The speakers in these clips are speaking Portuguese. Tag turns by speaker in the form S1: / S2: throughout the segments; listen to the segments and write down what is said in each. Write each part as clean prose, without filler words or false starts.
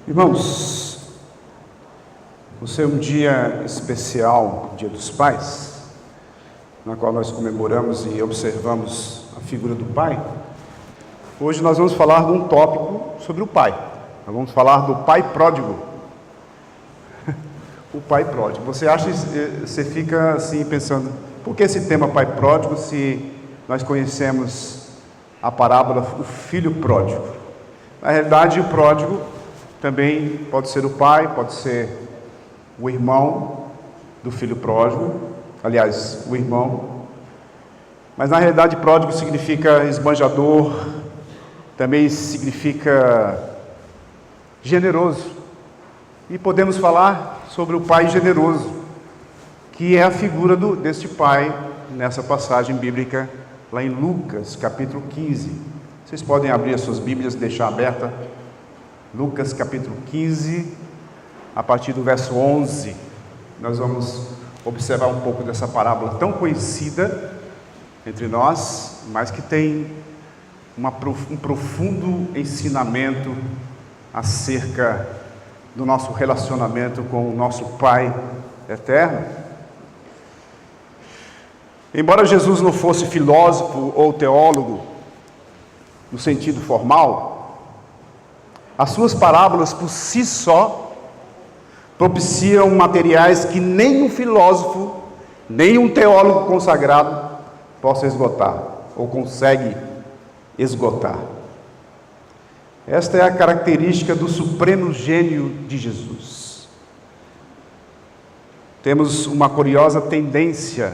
S1: Irmãos, você é um dia especial, Dia dos Pais, na qual nós comemoramos e observamos a figura do pai. Hoje nós vamos falar de um tópico sobre o pai. Nós vamos falar do pai pródigo. O pai pródigo. Você fica assim pensando, por que esse tema pai pródigo se nós conhecemos a parábola o filho pródigo? Na realidade, o pródigo também pode ser o pai, pode ser o irmão do filho pródigo, aliás, o irmão. Mas na realidade, pródigo significa esbanjador, também significa generoso. E podemos falar sobre o pai generoso, que é a figura deste pai nessa passagem bíblica lá em Lucas, capítulo 15. Vocês podem abrir as suas Bíblias e deixar aberta. Lucas, capítulo 15, a partir do verso 11. Nós vamos observar um pouco dessa parábola tão conhecida entre nós, mas que tem um profundo ensinamento acerca do nosso relacionamento com o nosso Pai eterno. Embora Jesus não fosse filósofo ou teólogo, no sentido formal, as suas parábolas por si só propiciam materiais que nem um filósofo, nem um teólogo consagrado possa esgotar, ou consegue esgotar. Esta é a característica do supremo gênio de Jesus. Temos uma curiosa tendência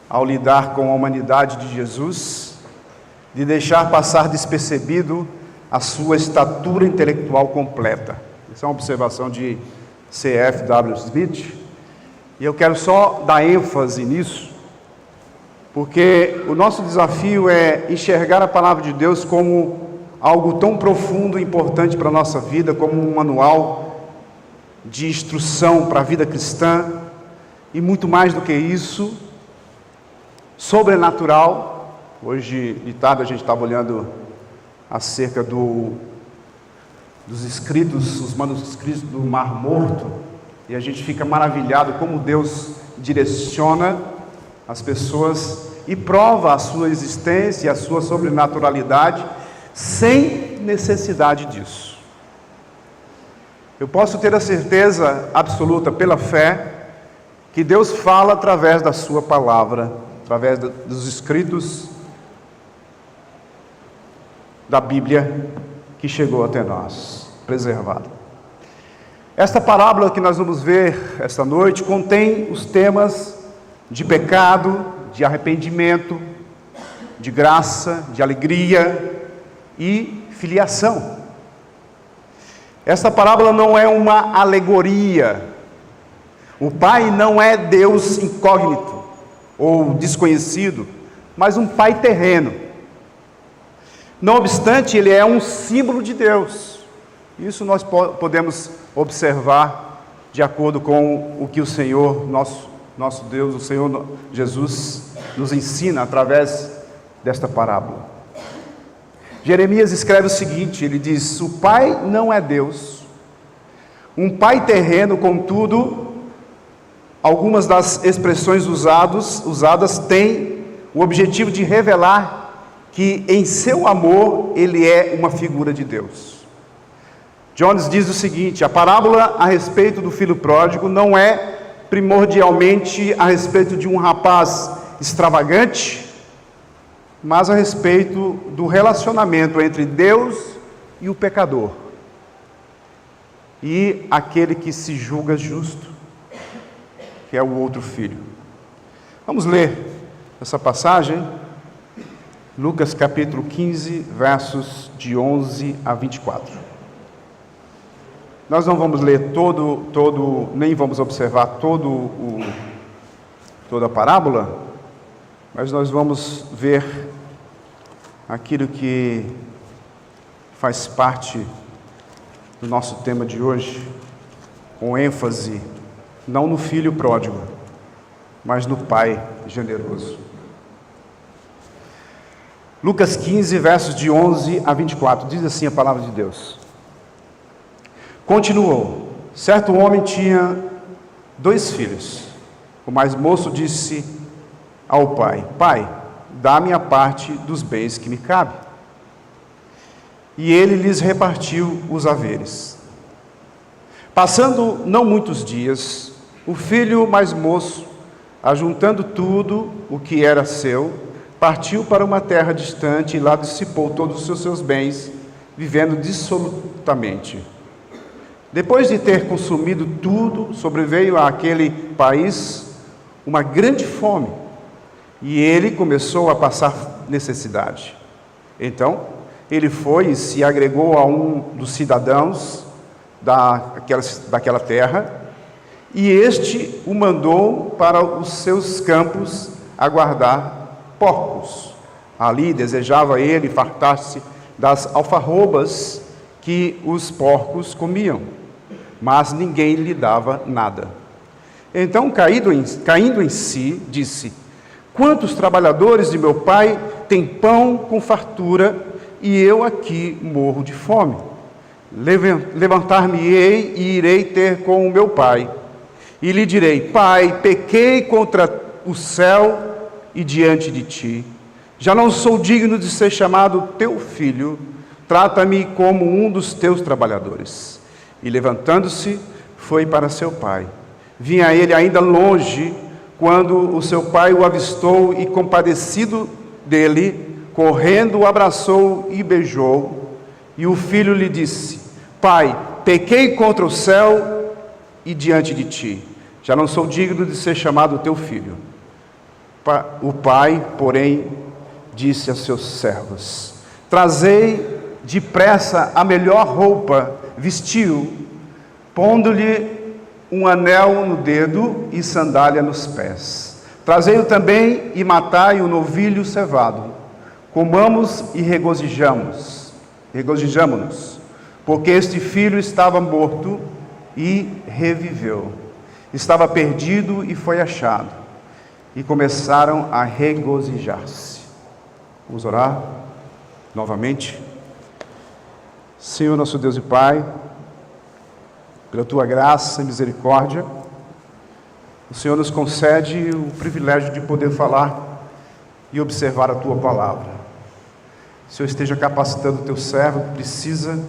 S1: ao lidar com a humanidade de Jesus, de deixar passar despercebido a sua estatura intelectual completa. Essa é uma observação de C.F.W. Smith, e eu quero só dar ênfase nisso, porque o nosso desafio é enxergar a palavra de Deus como algo tão profundo e importante para a nossa vida, como um manual de instrução para a vida cristã, e muito mais do que isso, sobrenatural. Hoje de tarde a gente estava olhando acerca dos escritos, os manuscritos do Mar Morto, e a gente fica maravilhado como Deus direciona as pessoas e prova a sua existência e a sua sobrenaturalidade sem necessidade disso. Eu posso ter a certeza absoluta pela fé que Deus fala através da sua palavra, através dos escritos da Bíblia que chegou até nós, preservada. Esta parábola que nós vamos ver esta noite contém os temas de pecado, de arrependimento, de graça, de alegria e filiação. Esta parábola não é uma alegoria. O Pai não é Deus incógnito ou desconhecido, mas um Pai terreno. Não obstante, ele é um símbolo de Deus. Isso nós podemos observar de acordo com o que o Senhor, nosso Deus, o Senhor Jesus, nos ensina através desta parábola. Jeremias escreve o seguinte, ele diz: o Pai não é Deus, um Pai terreno, contudo, algumas das expressões usadas têm o objetivo de revelar que em seu amor ele é uma figura de Deus. Jones diz o seguinte: a parábola a respeito do filho pródigo não é primordialmente a respeito de um rapaz extravagante, mas a respeito do relacionamento entre Deus e o pecador, e aquele que se julga justo, que é o outro filho. Vamos ler essa passagem, Lucas capítulo 15, versos de 11 a 24. Nós não vamos ler nem vamos observar toda a parábola, mas nós vamos ver aquilo que faz parte do nosso tema de hoje, com ênfase não no filho pródigo, mas no pai generoso. Lucas 15, versos de 11 a 24, diz assim a palavra de Deus: Continuou: certo homem tinha 2 filhos. O mais moço disse ao pai: pai, dá-me a parte dos bens que me cabe. E ele lhes repartiu os haveres. Passando não muitos dias, o filho mais moço, ajuntando tudo o que era seu, partiu para uma terra distante e lá dissipou todos os seus bens, vivendo dissolutamente. Depois de ter consumido tudo, sobreveio àquele país uma grande fome, e ele começou a passar necessidade. Então, ele foi e se agregou a um dos cidadãos daquela terra, e este o mandou para os seus campos a guardar porcos. Ali desejava ele fartar-se das alfarrobas que os porcos comiam, mas ninguém lhe dava nada. Então, caindo em si, disse: quantos trabalhadores de meu pai têm pão com fartura, e eu aqui morro de fome? Levantar-me-ei e irei ter com o meu pai, e lhe direi: pai, pequei contra o céu e diante de ti, já não sou digno de ser chamado teu filho, trata-me como um dos teus trabalhadores. E levantando-se, foi para seu pai. Vinha ele ainda longe, quando o seu pai o avistou e, compadecido dele, correndo, o abraçou e beijou. E o filho lhe disse: pai, pequei contra o céu e diante de ti, já não sou digno de ser chamado teu filho. O pai, porém, disse a seus servos: trazei depressa a melhor roupa, vestiu, pondo-lhe um anel no dedo e sandália nos pés. Trazei-o também e matai o novilho cevado. Comamos e regozijamo-nos, porque este filho estava morto e reviveu. Estava perdido e foi achado. E começaram a regozijar-se. Vamos orar novamente. Senhor, nosso Deus e Pai, pela Tua graça e misericórdia, o Senhor nos concede o privilégio de poder falar e observar a Tua palavra. O Senhor esteja capacitando o Teu servo, que precisa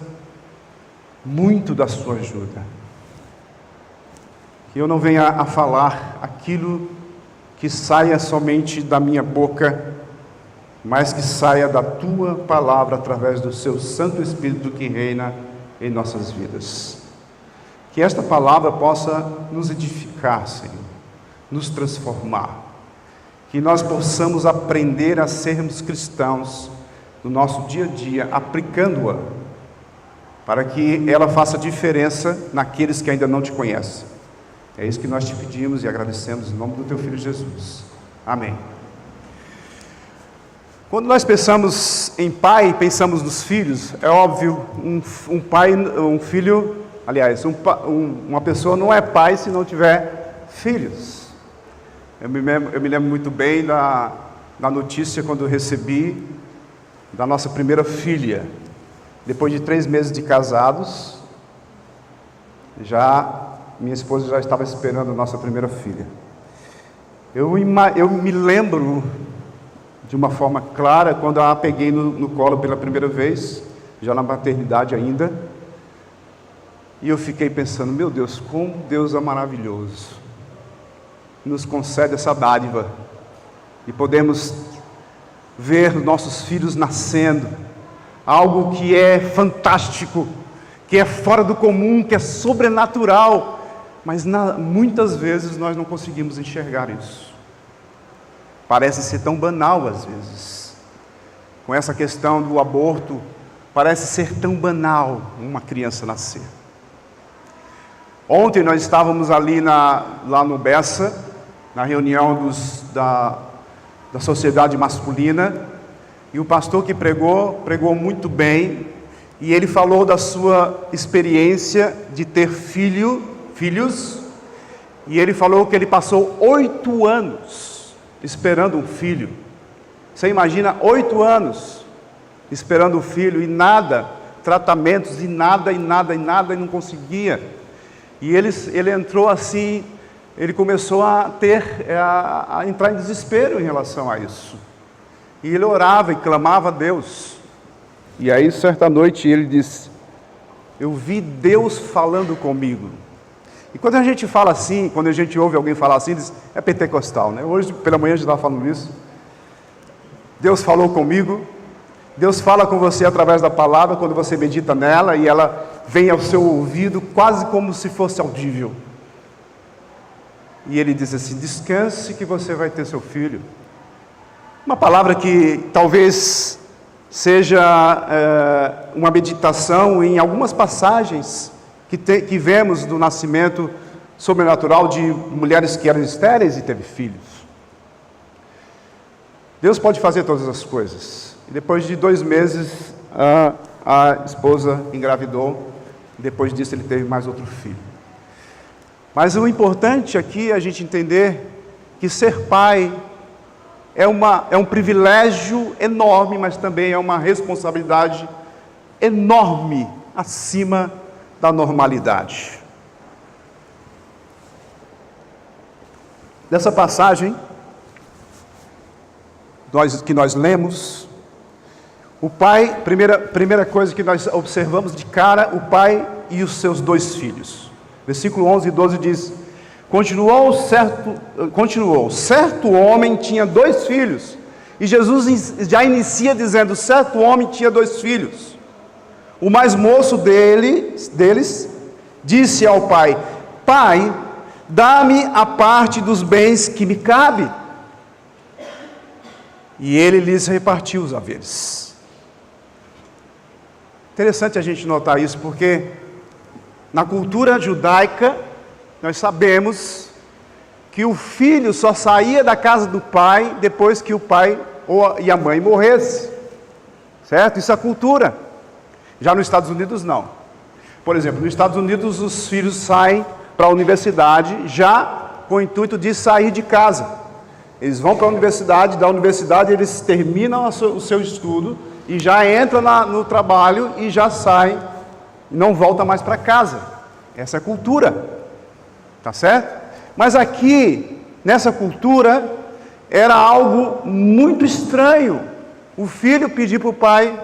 S1: muito da Sua ajuda. Que eu não venha a falar aquilo que saia somente da minha boca, mas que saia da Tua palavra através do Seu Santo Espírito que reina em nossas vidas. Que esta palavra possa nos edificar, Senhor, nos transformar. Que nós possamos aprender a sermos cristãos no nosso dia a dia, aplicando-a, para que ela faça diferença naqueles que ainda não Te conhecem. É isso que nós Te pedimos e agradecemos em nome do Teu Filho Jesus. Amém. Quando nós pensamos em pai, pensamos nos filhos, é óbvio, uma pessoa não é pai se não tiver filhos. Eu me lembro muito bem da notícia quando eu recebi da nossa primeira filha. Depois de 3 meses de casados, minha esposa já estava esperando a nossa primeira filha. Eu me lembro de uma forma clara quando a peguei no colo pela primeira vez, já na maternidade ainda, e eu fiquei pensando: meu Deus, como Deus é maravilhoso, nos concede essa dádiva, e podemos ver nossos filhos nascendo, algo que é fantástico, que é fora do comum, que é sobrenatural, mas muitas vezes nós não conseguimos enxergar isso. Parece ser tão banal às vezes. Com essa questão do aborto, parece ser tão banal uma criança nascer. Ontem nós estávamos ali lá no Bessa, na reunião da sociedade masculina, e o pastor que pregou muito bem, e ele falou da sua experiência de ter filhos, e ele falou que ele passou 8 anos esperando um filho. Você imagina 8 anos esperando um filho e nada tratamentos, e nada, e não conseguia. E ele entrou assim, ele começou a entrar em desespero em relação a isso. E ele orava e clamava a Deus. E aí, certa noite, ele disse: eu vi Deus falando comigo. E quando a gente fala assim, quando a gente ouve alguém falar assim, diz, é pentecostal, né? Hoje, pela manhã, a gente estava falando isso. Deus falou comigo. Deus fala com você através da palavra, quando você medita nela, e ela vem ao seu ouvido, quase como se fosse audível. E ele diz assim: descanse que você vai ter seu filho. Uma palavra que talvez seja uma meditação em algumas passagens que vemos do nascimento sobrenatural de mulheres que eram estéreis e teve filhos. Deus pode fazer todas as coisas. E depois de 2 meses, a esposa engravidou. Depois disso, ele teve mais outro filho. Mas o importante aqui é a gente entender que ser pai é um privilégio enorme, mas também é uma responsabilidade enorme acima da normalidade. Dessa passagem que nós lemos, o pai, primeira coisa que nós observamos de cara, o pai e os seus 2 filhos. Versículo 11 e 12 diz: Continuou, certo homem tinha 2 filhos. E Jesus já inicia dizendo: certo homem tinha 2 filhos. O mais moço deles disse ao pai: Pai, dá-me a parte dos bens que me cabe. E ele lhes repartiu os haveres. Interessante a gente notar isso, porque na cultura judaica, nós sabemos que o filho só saía da casa do pai depois que o pai e a mãe morressem, certo? Isso é a cultura. Já nos Estados Unidos, não. Por exemplo, nos Estados Unidos, os filhos saem para a universidade já com o intuito de sair de casa. Eles vão para a universidade, da universidade eles terminam o seu estudo e já entram no trabalho e já saem, não voltam mais para casa. Essa é a cultura. Tá certo? Mas aqui, nessa cultura, era algo muito estranho o filho pedir para o pai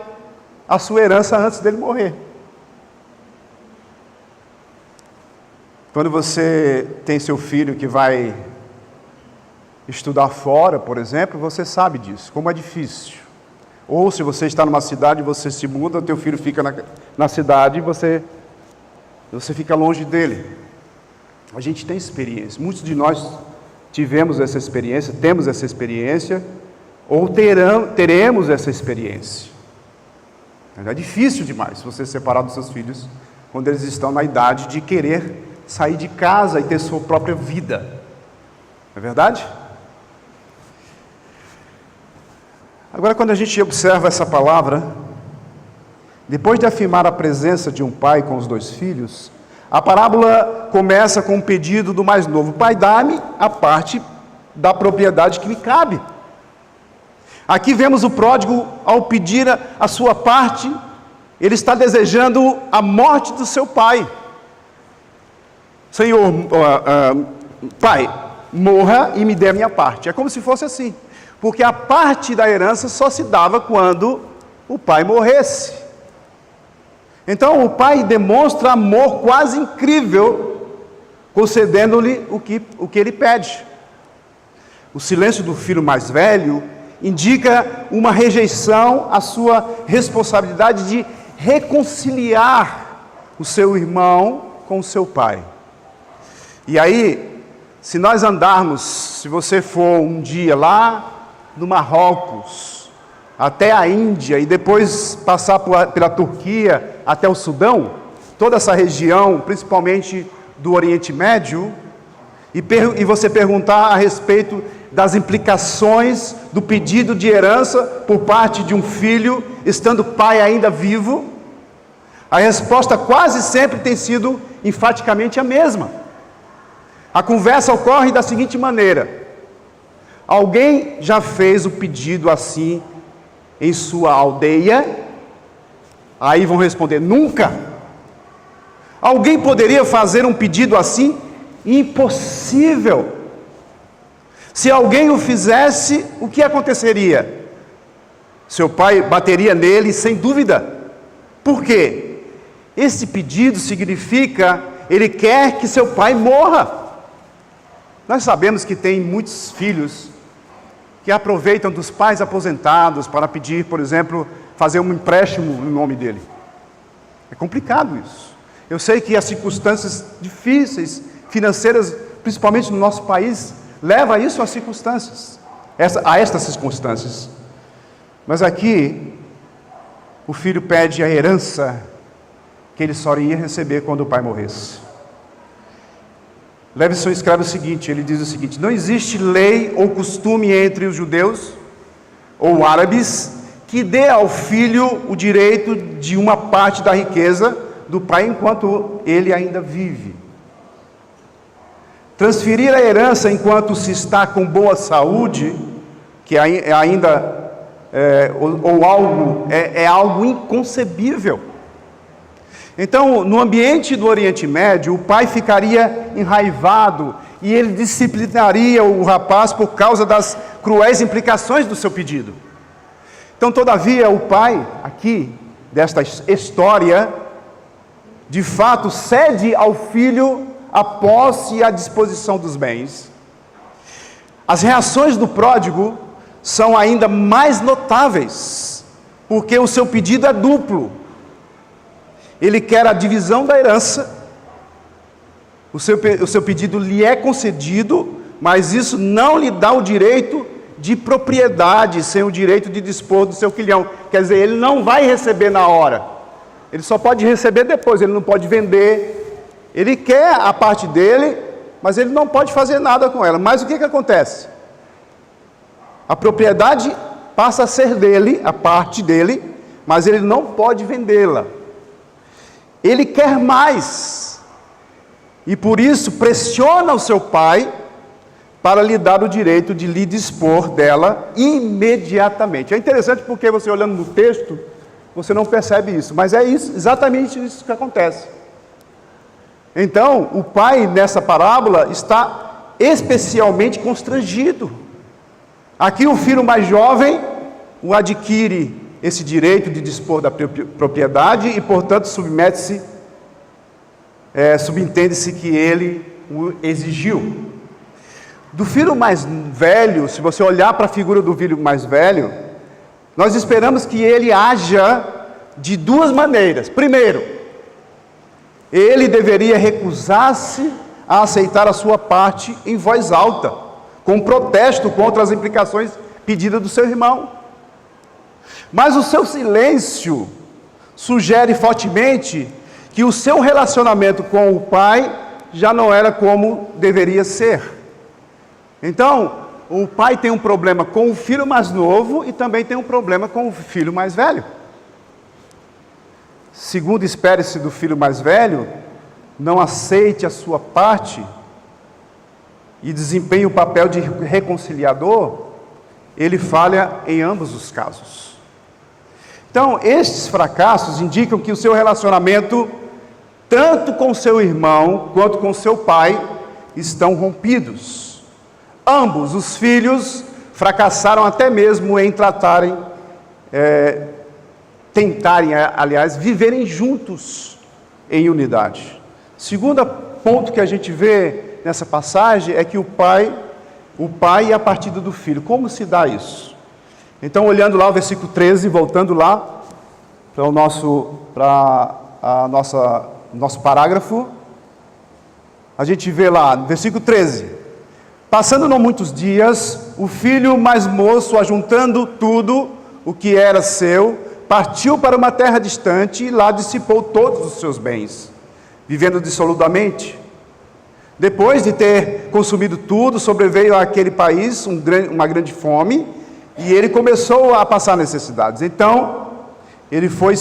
S1: a sua herança antes dele morrer. Quando você tem seu filho que vai estudar fora, por exemplo, você sabe disso, como é difícil. Ou se você está numa cidade, você se muda, teu filho fica na cidade e você fica longe dele. A gente tem experiência, muitos de nós tivemos essa experiência, temos essa experiência, ou teremos essa experiência. É difícil demais você separar dos seus filhos quando eles estão na idade de querer sair de casa e ter sua própria vida. Não é verdade? Agora, quando a gente observa essa palavra, depois de afirmar a presença de um pai com os 2 filhos, a parábola começa com um pedido do mais novo: Pai, dá-me a parte da propriedade que me cabe. Aqui vemos o pródigo, ao pedir a sua parte, ele está desejando a morte do seu pai. Senhor, pai, morra e me dê a minha parte. É como se fosse assim, porque a parte da herança só se dava quando o pai morresse. Então o pai demonstra amor quase incrível, concedendo-lhe o que ele pede. O silêncio do filho mais velho indica uma rejeição à sua responsabilidade de reconciliar o seu irmão com o seu pai. E aí, se nós andarmos, se você for um dia lá no Marrocos, até a Índia, e depois passar pela Turquia até o Sudão, toda essa região, principalmente do Oriente Médio, e você perguntar a respeito das implicações do pedido de herança por parte de um filho, estando o pai ainda vivo, a resposta quase sempre tem sido enfaticamente a mesma. A conversa ocorre da seguinte maneira: alguém já fez o pedido assim em sua aldeia? Aí vão responder: nunca. Alguém poderia fazer um pedido assim? Impossível. Se alguém o fizesse, o que aconteceria? Seu pai bateria nele, sem dúvida. Por quê? Esse pedido significa, ele quer que seu pai morra. Nós sabemos que tem muitos filhos que aproveitam dos pais aposentados para pedir, por exemplo, fazer um empréstimo no nome dele. É complicado isso. Eu sei que as circunstâncias difíceis, financeiras, principalmente no nosso país, leva isso a estas circunstâncias. Mas aqui, o filho pede a herança que ele só iria receber quando o pai morresse. Levinson escreve o seguinte, ele diz o seguinte: não existe lei ou costume entre os judeus ou árabes que dê ao filho o direito de uma parte da riqueza do pai enquanto ele ainda vive. Transferir a herança enquanto se está com boa saúde, que ainda é algo inconcebível. Então, no ambiente do Oriente Médio, o pai ficaria enraivado e ele disciplinaria o rapaz por causa das cruéis implicações do seu pedido. Então, todavia, o pai, aqui, desta história, de fato, cede ao filho a posse e a disposição dos bens. As reações do pródigo são ainda mais notáveis, porque o seu pedido é duplo. Ele quer a divisão da herança, o seu pedido lhe é concedido, mas isso não lhe dá o direito de propriedade, sem o direito de dispor do seu quilhão. Quer dizer, ele não vai receber na hora, ele só pode receber depois, ele não pode vender. Ele quer a parte dele, mas ele não pode fazer nada com ela. Mas o que acontece? A propriedade passa a ser dele, a parte dele, mas ele não pode vendê-la. Ele quer mais, e por isso pressiona o seu pai para lhe dar o direito de lhe dispor dela imediatamente. É interessante porque você olhando no texto, você não percebe isso, mas é isso, exatamente isso que acontece. Então, o pai nessa parábola está especialmente constrangido. Aqui o filho mais jovem o adquire esse direito de dispor da propriedade e, portanto, subentende-se que ele o exigiu. Do filho mais velho, se você olhar para a figura do filho mais velho, nós esperamos que ele haja de duas maneiras. Primeiro, ele deveria recusar-se a aceitar a sua parte em voz alta, com protesto contra as implicações pedidas do seu irmão. Mas o seu silêncio sugere fortemente que o seu relacionamento com o pai já não era como deveria ser. Então, o pai tem um problema com o filho mais novo e também tem um problema com o filho mais velho. Segundo espera-se do filho mais velho, não aceite a sua parte e desempenhe o papel de reconciliador, ele falha em ambos os casos. Então, estes fracassos indicam que o seu relacionamento, tanto com seu irmão quanto com seu pai, estão rompidos. Ambos os filhos fracassaram até mesmo em viverem juntos em unidade. Segundo ponto que a gente vê nessa passagem é que o pai e a partida do filho. Como se dá isso? Então, olhando lá o versículo 13, voltando lá para o nosso parágrafo, a gente vê lá, no versículo 13: passando não muitos dias, o filho mais moço, ajuntando tudo o que era seu, partiu para uma terra distante e lá dissipou todos os seus bens, vivendo dissolutamente. Depois de ter consumido tudo, sobreveio àquele país uma grande fome, e ele começou a passar necessidades. Então, ele foi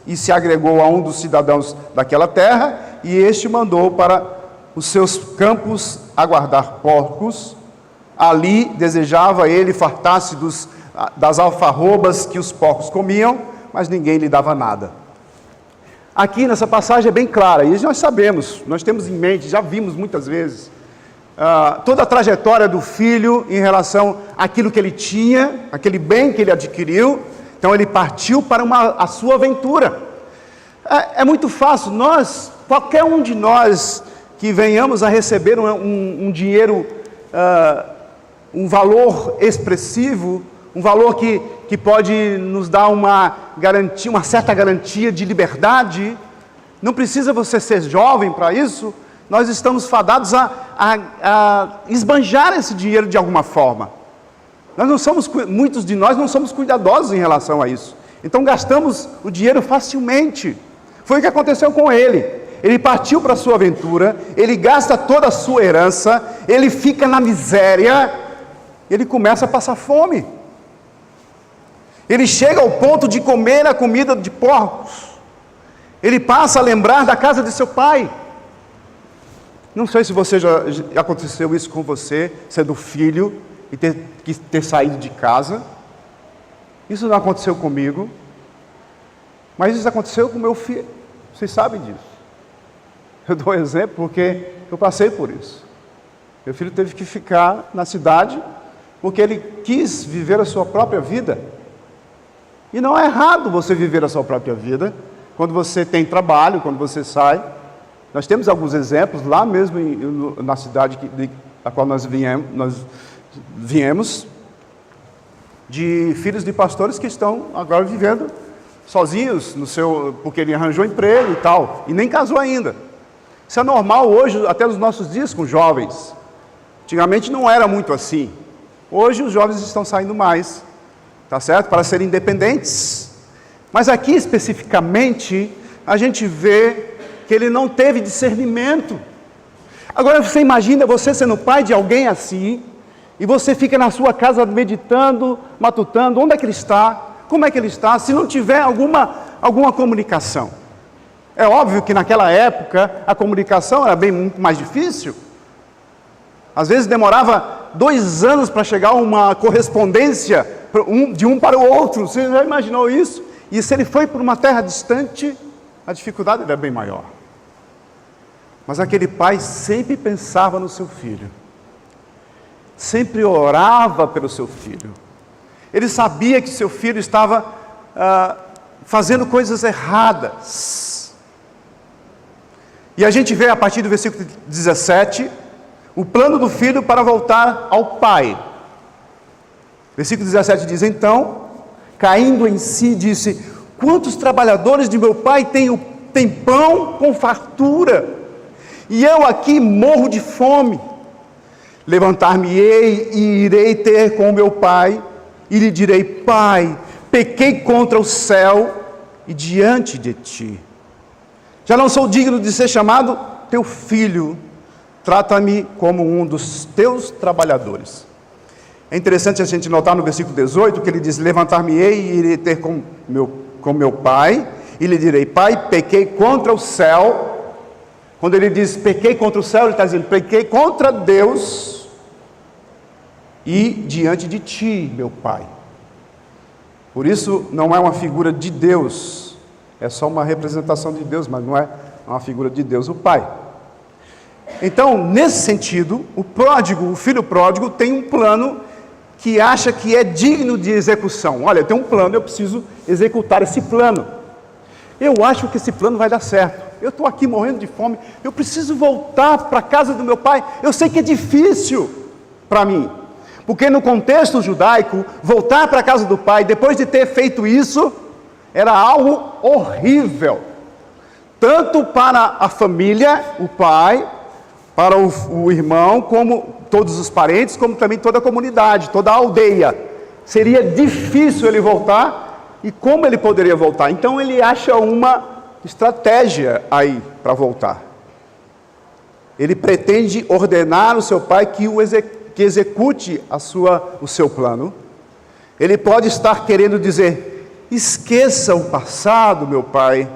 S1: e se agregou a um dos cidadãos daquela terra, e este mandou para os seus campos aguardar porcos. Ali desejava ele fartar-se das alfarrobas que os porcos comiam, mas ninguém lhe dava nada. aqui nessa passagem é bem clara, e nós sabemos, nós temos em mente, já vimos muitas vezes, toda a trajetória do filho em relação àquilo que ele tinha, aquele bem que ele adquiriu. Então ele partiu para a sua aventura. É muito fácil, qualquer um de nós que venhamos a receber um dinheiro, um valor expressivo, um valor que pode nos dar uma garantia, uma certa garantia de liberdade. Não precisa você ser jovem para isso. Nós estamos fadados a esbanjar esse dinheiro de alguma forma. Muitos de nós não somos cuidadosos em relação a isso. Então gastamos o dinheiro facilmente. Foi o que aconteceu com ele. Ele partiu para a sua aventura, ele gasta toda a sua herança, ele fica na miséria, ele começa a passar fome. Ele chega ao ponto de comer a comida de porcos. Ele passa a lembrar da casa de seu pai. Não sei se já aconteceu isso com você, sendo filho e ter saído de casa. Isso não aconteceu comigo, mas isso aconteceu com meu filho. Vocês sabem disso. Eu dou exemplo porque eu passei por isso. Meu filho teve que ficar na cidade porque ele quis viver a sua própria vida. E não é errado você viver a sua própria vida quando você tem trabalho, quando você sai. Nós temos alguns exemplos lá mesmo na cidade da qual nós viemos, de filhos de pastores que estão agora vivendo sozinhos, porque ele arranjou emprego e tal, e nem casou ainda. Isso é normal hoje, até nos nossos dias com jovens. Antigamente não era muito assim. Hoje os jovens estão saindo mais, tá certo? Para serem independentes. Mas aqui especificamente, a gente vê que ele não teve discernimento. Agora você imagina você sendo pai de alguém assim, e você fica na sua casa meditando, matutando, onde é que ele está? Como é que ele está? Se não tiver alguma comunicação. É óbvio que naquela época a comunicação era muito mais difícil. Às vezes demorava 2 anos para chegar uma correspondência de um para o outro. Você já imaginou isso? E se ele foi para uma terra distante, a dificuldade era bem maior. Mas aquele pai sempre pensava no seu filho. Sempre orava pelo seu filho. Ele sabia que seu filho estava fazendo coisas erradas. E a gente vê a partir do versículo 17, o plano do filho para voltar ao pai. Versículo 17 diz: então, caindo em si, disse: quantos trabalhadores de meu pai têm pão com fartura, e eu aqui morro de fome. Levantar-me-ei e irei ter com meu pai, e lhe direi: pai, pequei contra o céu e diante de ti. Já não sou digno de ser chamado teu filho, trata-me como um dos teus trabalhadores. É interessante a gente notar no versículo 18 que ele diz: levantar-me-ei e irei ter com meu pai, e lhe direi: pai, pequei contra o céu. Quando ele diz pequei contra o céu, ele está dizendo: pequei contra Deus e diante de ti, meu pai. Por isso não é uma figura de Deus, é só uma representação de Deus, mas não é uma figura de Deus, o pai. Então, nesse sentido, o filho pródigo tem um plano que acha que é digno de execução. Olha, eu tenho um plano, eu preciso executar esse plano. Eu acho que esse plano vai dar certo. Eu estou aqui morrendo de fome, eu preciso voltar para a casa do meu pai. Eu sei que é difícil para mim, porque no contexto judaico, voltar para a casa do pai, depois de ter feito isso, era algo horrível. Tanto para a família, o pai, para o irmão, como todos os parentes, como também toda a comunidade, toda a aldeia. Seria difícil ele voltar, e como ele poderia voltar? Então ele acha uma estratégia aí para voltar. Ele pretende ordenar o seu pai que execute o seu plano. Ele pode estar querendo dizer: esqueça o passado, meu pai,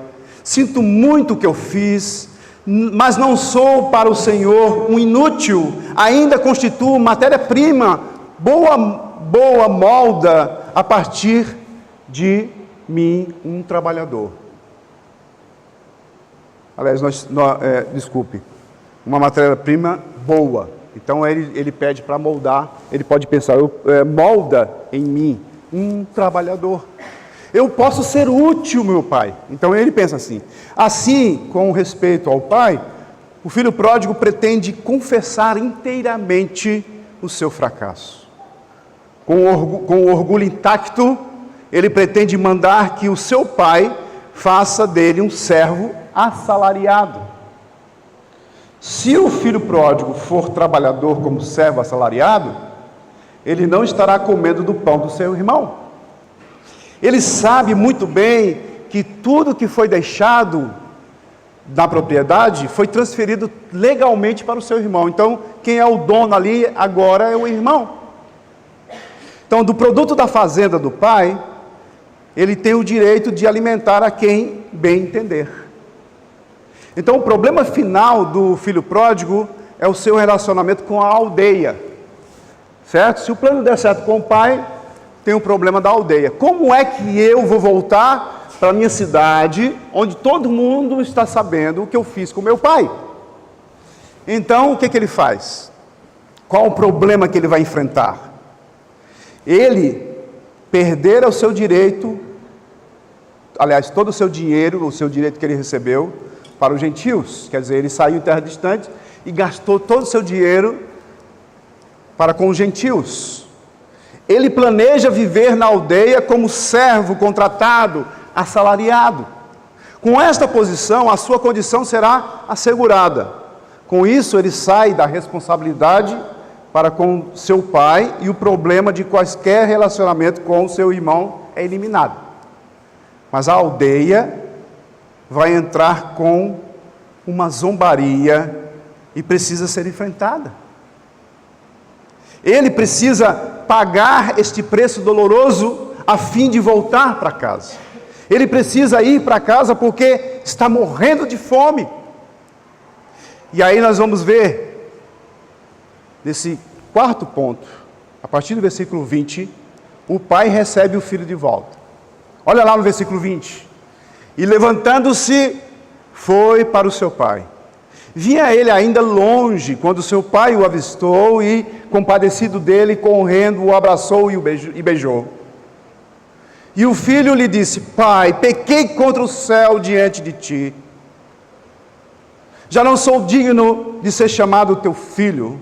S1: sinto muito o que eu fiz, mas não sou para o Senhor um inútil, ainda constituo matéria-prima, boa molda a partir de mim um trabalhador. Aliás, desculpe, uma matéria-prima boa. Então ele pede para moldar, ele pode pensar, molda em mim um trabalhador. Eu posso ser útil, meu pai. Então ele pensa assim. Assim, com respeito ao pai, o filho pródigo pretende confessar inteiramente o seu fracasso. Com o orgulho intacto, ele pretende mandar que o seu pai faça dele um servo assalariado. Se o filho pródigo for trabalhador como servo assalariado, ele não estará comendo do pão do seu irmão. Ele sabe muito bem que tudo que foi deixado na propriedade foi transferido legalmente para o seu irmão. Então, quem é o dono ali agora é o irmão. Então, do produto da fazenda do pai, ele tem o direito de alimentar a quem bem entender. Então, o problema final do filho pródigo é o seu relacionamento com a aldeia. Certo? Se o plano der certo com o pai, tem um problema da aldeia. Como é que eu vou voltar para a minha cidade, onde todo mundo está sabendo o que eu fiz com meu pai? Então, o que ele faz? Qual o problema que ele vai enfrentar? Ele perder o seu direito, aliás, todo o seu dinheiro, o seu direito que ele recebeu, para os gentios. Quer dizer, ele saiu em terra distante e gastou todo o seu dinheiro para com os gentios. Ele planeja viver na aldeia como servo contratado, assalariado. Com esta posição, a sua condição será assegurada. Com isso, ele sai da responsabilidade para com seu pai e o problema de quaisquer relacionamento com o seu irmão é eliminado. Mas a aldeia vai entrar com uma zombaria e precisa ser enfrentada. Ele precisa pagar este preço doloroso a fim de voltar para casa. Ele precisa ir para casa porque está morrendo de fome. E aí nós vamos ver, nesse quarto ponto, a partir do versículo 20, o pai recebe o filho de volta. Olha lá no versículo 20. E levantando-se, foi para o seu pai. Vinha ele ainda longe, quando seu pai o avistou e, compadecido dele, correndo, o abraçou e beijou. E o filho lhe disse: pai, pequei contra o céu diante de ti. Já não sou digno de ser chamado teu filho.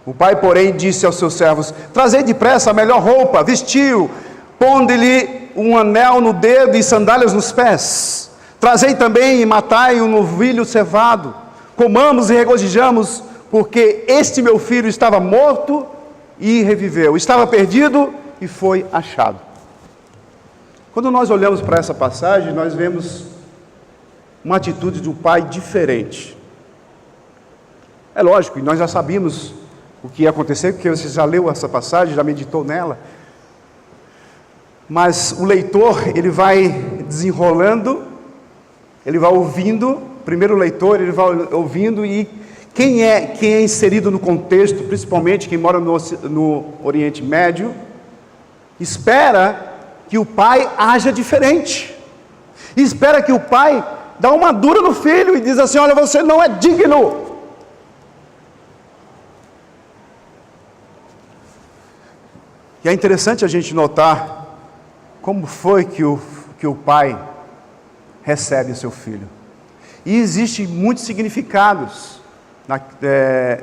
S1: O pai, porém, disse aos seus servos: trazei depressa a melhor roupa, vestiu, ponde-lhe um anel no dedo e sandálias nos pés. Trazei também e matai um novilho cevado, comamos e regozijamos, porque este meu filho estava morto e reviveu, estava perdido e foi achado. Quando nós olhamos para essa passagem, nós vemos uma atitude de um pai diferente. É lógico, e nós já sabíamos o que ia acontecer, porque você já leu essa passagem, já meditou nela. Mas o leitor, ele vai desenrolando, ele vai ouvindo, primeiro o leitor, ele vai ouvindo, e quem é inserido no contexto, principalmente quem mora no Oriente Médio, espera que o pai haja diferente, espera que o pai dá uma dura no filho e diz assim: olha, você não é digno. E é interessante a gente notar como foi que o pai recebe o seu filho. E existem muitos significados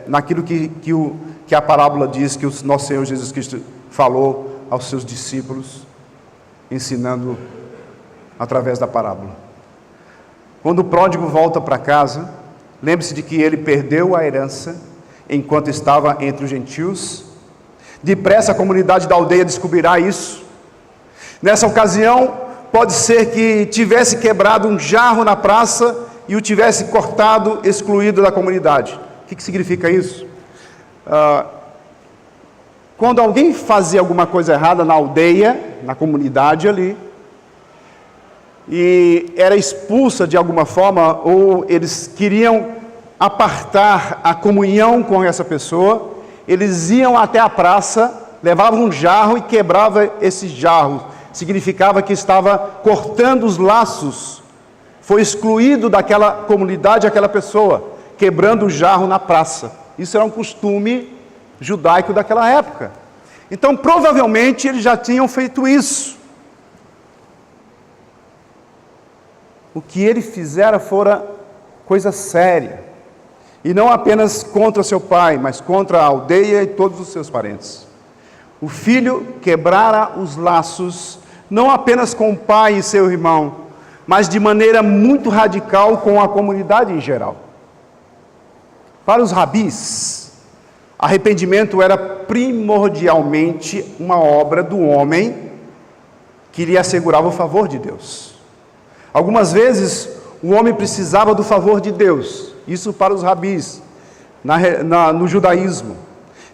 S1: naquilo que a parábola diz, que o nosso Senhor Jesus Cristo falou aos seus discípulos, ensinando através da parábola. Quando o pródigo volta para casa, lembre-se de que ele perdeu a herança enquanto estava entre os gentios. Depressa a comunidade da aldeia descobrirá isso. Nessa ocasião, pode ser que tivesse quebrado um jarro na praça e o tivesse cortado, excluído da comunidade. O que significa isso? Quando alguém fazia alguma coisa errada na aldeia, na comunidade ali, e era expulsa de alguma forma, ou eles queriam apartar a comunhão com essa pessoa, eles iam até a praça, levavam um jarro e quebravam esse jarro. Significava que estava cortando os laços foi excluído daquela comunidade, aquela pessoa, quebrando o jarro na praça. Isso era um costume judaico daquela época. Então, provavelmente, eles já tinham feito isso. O que ele fizera fora coisa séria. E não apenas contra seu pai, mas contra a aldeia e todos os seus parentes. O filho quebrara os laços, não apenas com o pai e seu irmão, mas de maneira muito radical com a comunidade em geral. Para os rabis, arrependimento era primordialmente uma obra do homem que lhe assegurava o favor de Deus. Algumas vezes, o homem precisava do favor de Deus. Isso para os rabis, no judaísmo.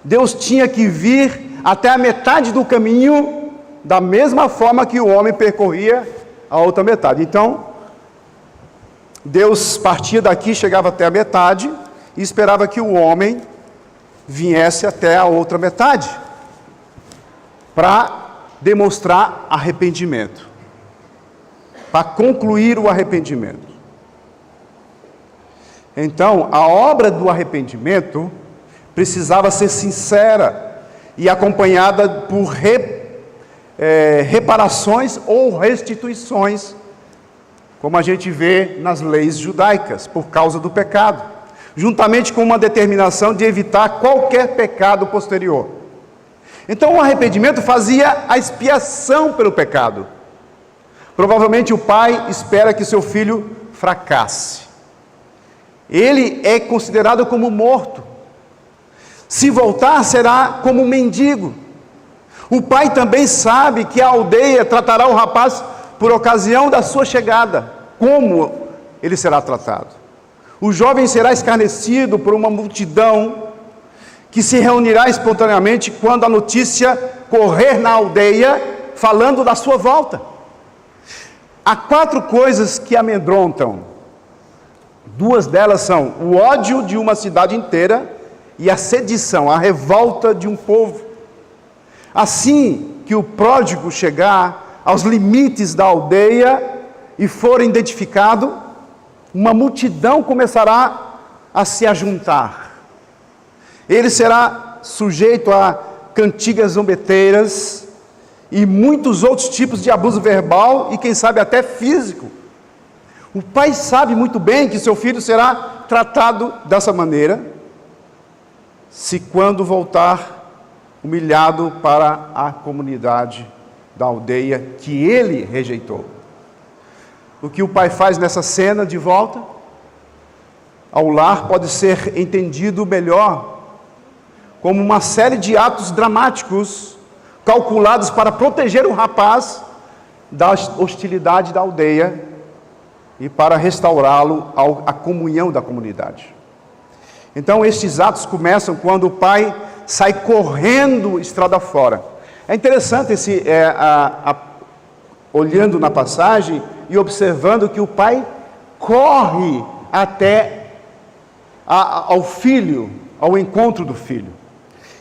S1: Deus tinha que vir até a metade do caminho, da mesma forma que o homem percorria a outra metade. Então, Deus partia daqui, chegava até a metade, e esperava que o homem viesse até a outra metade, para demonstrar arrependimento, para concluir o arrependimento. Então, a obra do arrependimento precisava ser sincera e acompanhada por reparações ou restituições, como a gente vê nas leis judaicas, por causa do pecado, juntamente com uma determinação de evitar qualquer pecado posterior. Então, o arrependimento fazia a expiação pelo pecado. Provavelmente o pai espera que seu filho fracasse. Ele é considerado como morto. Se voltar, será como um mendigo. O pai também sabe que a aldeia tratará o rapaz por ocasião da sua chegada. Como ele será tratado? O jovem será escarnecido por uma multidão que se reunirá espontaneamente quando a notícia correr na aldeia falando da sua volta. Há 4 coisas que amedrontam. 2 delas são o ódio de uma cidade inteira e a sedição, a revolta de um povo. Assim que o pródigo chegar aos limites da aldeia e for identificado, uma multidão começará a se ajuntar. Ele será sujeito a cantigas zombeteiras e muitos outros tipos de abuso verbal e quem sabe até físico. O pai sabe muito bem que seu filho será tratado dessa maneira, se quando voltar humilhado para a comunidade da aldeia que ele rejeitou. O que o pai faz nessa cena de volta ao lar pode ser entendido melhor como uma série de atos dramáticos calculados para proteger o rapaz da hostilidade da aldeia e para restaurá-lo à comunhão da comunidade. Então, estes atos começam quando o pai sai correndo estrada fora. É interessante olhando na passagem e observando que o pai corre até ao filho, ao encontro do filho.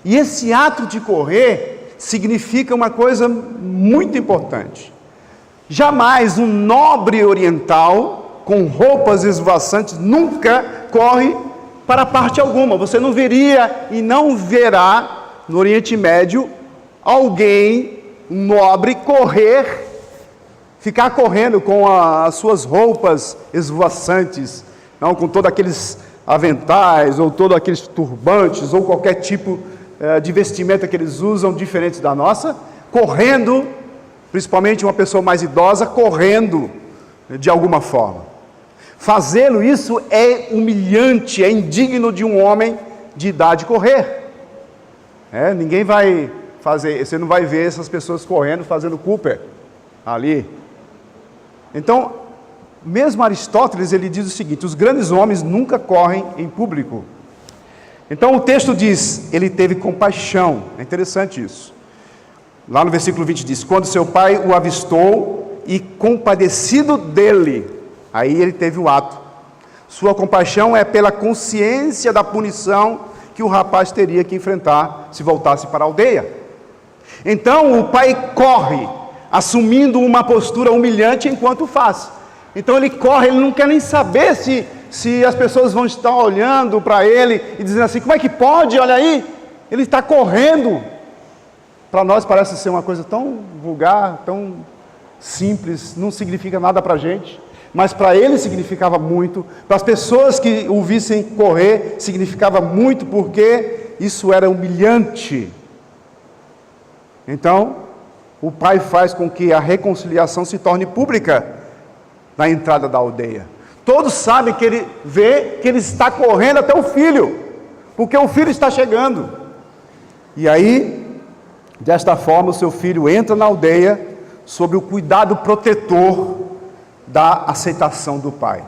S1: E esse ato de correr significa uma coisa muito importante. Jamais um nobre oriental com roupas esvoaçantes nunca corre para parte alguma. Você não veria e não verá no Oriente Médio alguém nobre ficar correndo com as suas roupas esvoaçantes, não, com todos aqueles aventais ou todos aqueles turbantes ou qualquer tipo de vestimenta que eles usam diferente da nossa, correndo. Principalmente uma pessoa mais idosa, correndo de alguma forma. Fazê-lo isso é humilhante, é indigno de um homem de idade correr. Ninguém vai fazer, você não vai ver essas pessoas correndo, fazendo Cooper ali. Então, mesmo Aristóteles, ele diz o seguinte: os grandes homens nunca correm em público. Então o texto diz, ele teve compaixão. É interessante isso. Lá no versículo 20 diz, quando seu pai o avistou e compadecido dele, aí ele teve o ato. Sua compaixão é pela consciência da punição que o rapaz teria que enfrentar se voltasse para a aldeia. Então o pai corre, assumindo uma postura humilhante enquanto faz. Então ele corre, ele não quer nem saber se as pessoas vão estar olhando para ele e dizendo assim: como é que pode? Olha aí, ele está correndo. Para nós parece ser uma coisa tão vulgar, tão simples, não significa nada para a gente, mas para ele significava muito, para as pessoas que o vissem correr, significava muito, porque isso era humilhante. Então, o pai faz com que a reconciliação se torne pública na entrada da aldeia. Todos sabem que ele vê que ele está correndo até o filho, porque o filho está chegando. E aí, desta forma, o seu filho entra na aldeia sob o cuidado protetor da aceitação do pai.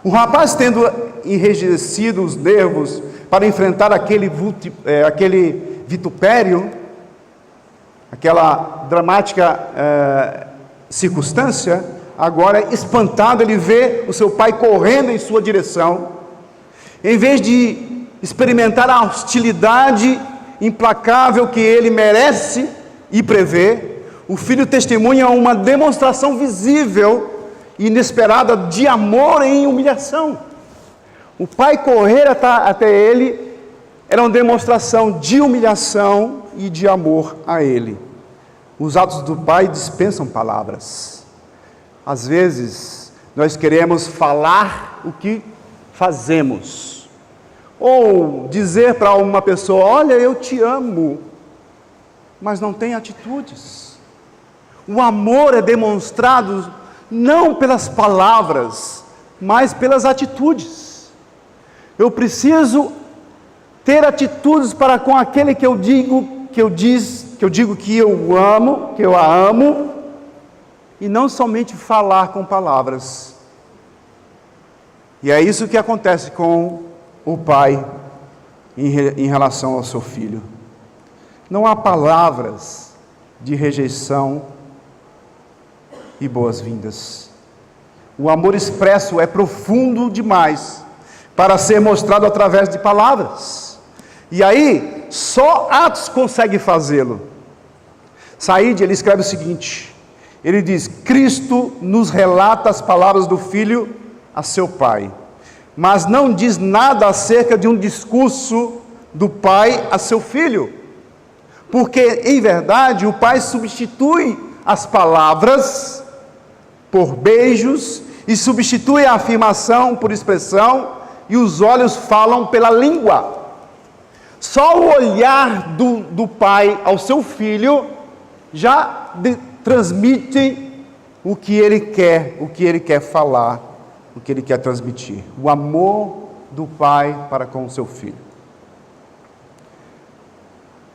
S1: O rapaz, tendo enrijecido os nervos para enfrentar aquele vitupério, aquela dramática circunstância, agora espantado, ele vê o seu pai correndo em sua direção. Em vez de experimentar a hostilidade implacável que ele merece e prevê, o filho testemunha uma demonstração visível e inesperada de amor em humilhação. O pai correr até ele era uma demonstração de humilhação e de amor a ele. Os atos do pai dispensam palavras. Às vezes, nós queremos falar o que fazemos, ou dizer para uma pessoa: olha, eu te amo, mas não tem atitudes. O amor é demonstrado não pelas palavras, mas pelas atitudes. Eu preciso ter atitudes para com aquele que eu digo que eu amo, que eu a amo, e não somente falar com palavras. E é isso que acontece com o pai em relação ao seu filho. Não há palavras de rejeição e boas-vindas. O amor expresso é profundo demais para ser mostrado através de palavras. E aí, só Atos consegue fazê-lo. Saíde, ele escreve o seguinte, ele diz: Cristo nos relata as palavras do Filho a seu Pai, mas não diz nada acerca de um discurso do Pai a seu Filho, porque, em verdade, o Pai substitui as palavras por beijos e substitui a afirmação por expressão, e os olhos falam pela língua. Só o olhar do pai ao seu filho já transmite o que ele quer falar, o que ele quer transmitir. O amor do pai para com o seu filho.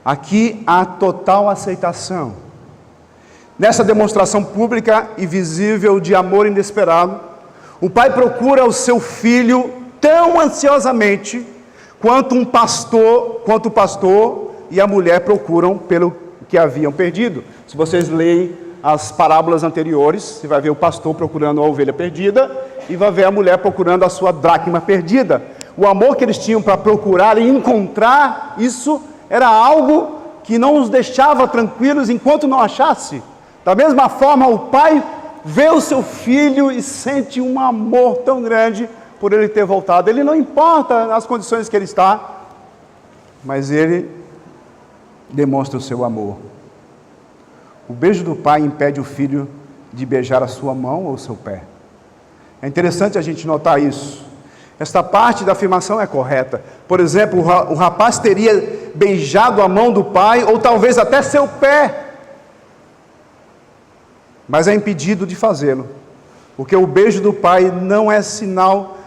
S1: Aqui há total aceitação. Nessa demonstração pública e visível de amor inesperado, o pai procura o seu filho tão ansiosamente quanto o pastor e a mulher procuram pelo que haviam perdido. Se vocês leem as parábolas anteriores, você vai ver o pastor procurando a ovelha perdida e vai ver a mulher procurando a sua dracma perdida. O amor que eles tinham para procurar e encontrar isso era algo que não os deixava tranquilos enquanto não achasse. Da mesma forma, o pai vê o seu filho e sente um amor tão grande por ele ter voltado. Ele não importa nas condições que ele está, mas ele demonstra o seu amor. O beijo do pai impede o filho de beijar a sua mão ou o seu pé. É interessante a gente notar isso. Esta parte da afirmação é correta. Por exemplo, o rapaz teria beijado a mão do pai, ou talvez até seu pé, mas é impedido de fazê-lo, porque o beijo do pai não é sinal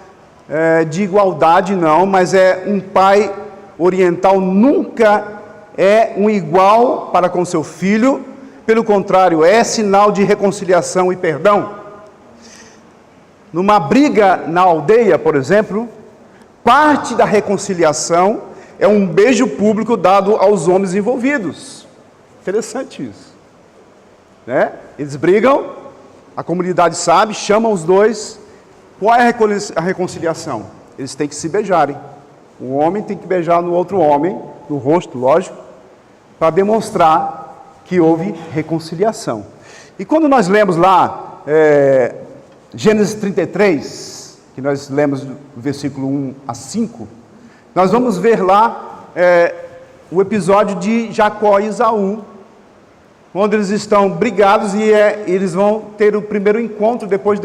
S1: de igualdade, não, mas um pai oriental nunca é um igual para com seu filho, pelo contrário, é sinal de reconciliação e perdão. Numa briga na aldeia, por exemplo, parte da reconciliação é um beijo público dado aos homens envolvidos. Interessante isso, né? Eles brigam, a comunidade sabe, chamam os dois. Qual é a reconciliação? Eles têm que se beijarem. O homem tem que beijar no outro homem, no rosto, lógico, para demonstrar que houve reconciliação. E quando nós lemos lá Gênesis 33, que nós lemos do versículo 1 a 5, nós vamos ver lá o episódio de Jacó e Esaú, onde eles estão brigados e eles vão ter o primeiro encontro depois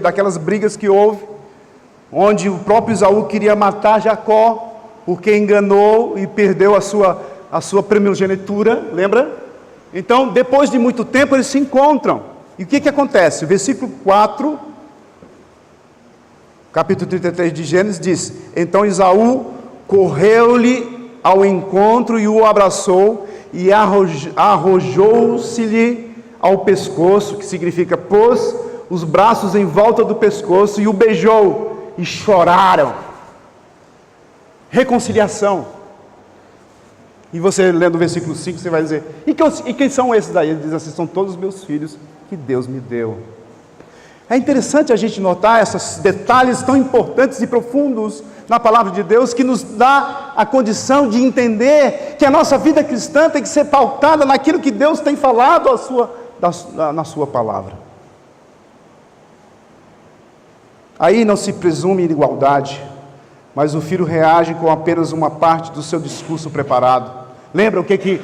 S1: daquelas brigas que houve, onde o próprio Esaú queria matar Jacó, porque enganou e perdeu a sua primogenitura, lembra? Então, depois de muito tempo, eles se encontram. E o que acontece? O versículo 4, capítulo 33 de Gênesis diz: então Esaú correu-lhe ao encontro e o abraçou, e arrojou-se-lhe ao pescoço, que significa pôs os braços em volta do pescoço, e o beijou, e choraram. Reconciliação. E você lendo o versículo 5, você vai dizer: e quem são esses daí? Ele diz assim: são todos os meus filhos que Deus me deu. É interessante a gente notar esses detalhes tão importantes e profundos na palavra de Deus, que nos dá a condição de entender que a nossa vida cristã tem que ser pautada naquilo que Deus tem falado na sua palavra. Aí não se presume igualdade, mas o filho reage com apenas uma parte do seu discurso preparado. Lembra o que